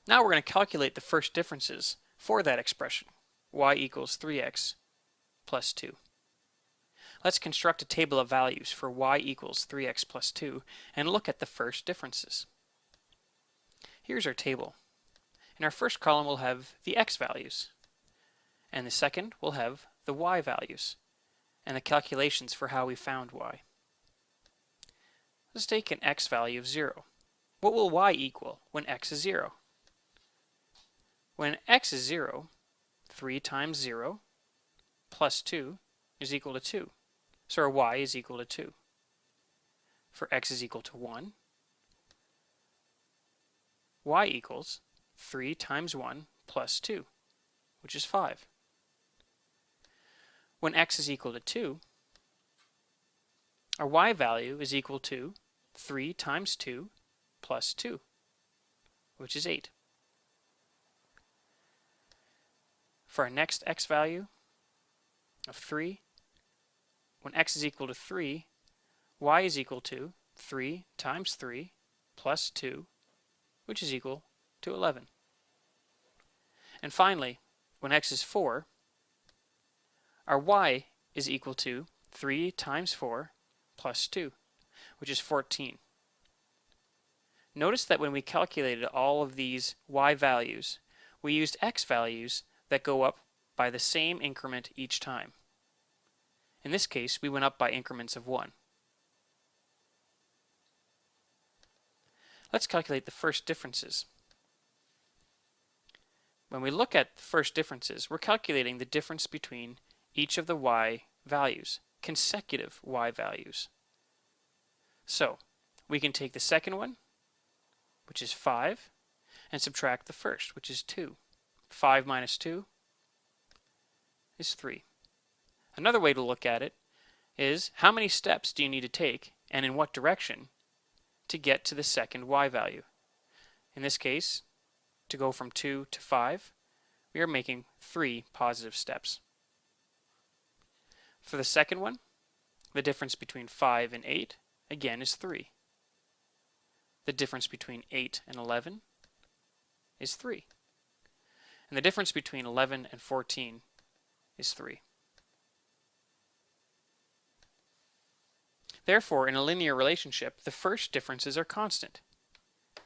Now we're going to calculate the first differences for that expression, y equals 3x plus 2. Let's construct a table of values for y equals 3x plus 2 and look at the first differences. Here's our table. In our first column we'll have the x values, and the second we'll have the y values, and the calculations for how we found y. Let's take an x value of 0. What will y equal when x is 0? When x is 0, 3 times 0 plus 2 is equal to 2. So our y is equal to 2. For x is equal to 1, y equals 3 times 1 plus 2, which is 5. When x is equal to 2, our y value is equal to 3 times 2 plus 2, which is 8. For our next x value of 3, when x is equal to 3, y is equal to 3 times 3 plus 2, which is equal to 11. And finally, when x is 4, our y is equal to 3 times 4 plus 2, which is 14. Notice that when we calculated all of these y values, we used x values that go up by the same increment each time. In this case, we went up by increments of 1. Let's calculate the first differences. When we look at the first differences, we're calculating the difference between each of the y values, consecutive y values. So, we can take the second one, which is 5, and subtract the first, which is 2. 5 minus 2 is 3. Another way to look at it is how many steps do you need to take and in what direction to get to the second y value. In this case, to go from 2 to 5, we are making 3 positive steps. For the second one, the difference between 5 and 8 again is 3. The difference between 8 and 11 is 3. And the difference between 11 and 14 is 3. Therefore, in a linear relationship, the first differences are constant.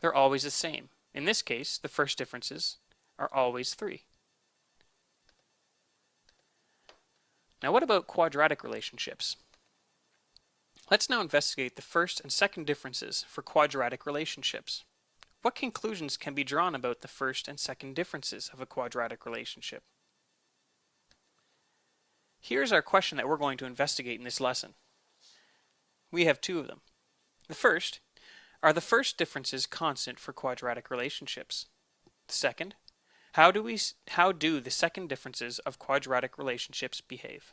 They're always the same. In this case, the first differences are always 3. Now what about quadratic relationships? Let's now investigate the first and second differences for quadratic relationships. What conclusions can be drawn about the first and second differences of a quadratic relationship? Here's our question that we're going to investigate in this lesson. We have 2 of them. The first, are the first differences constant for quadratic relationships? The second, how do the second differences of quadratic relationships behave?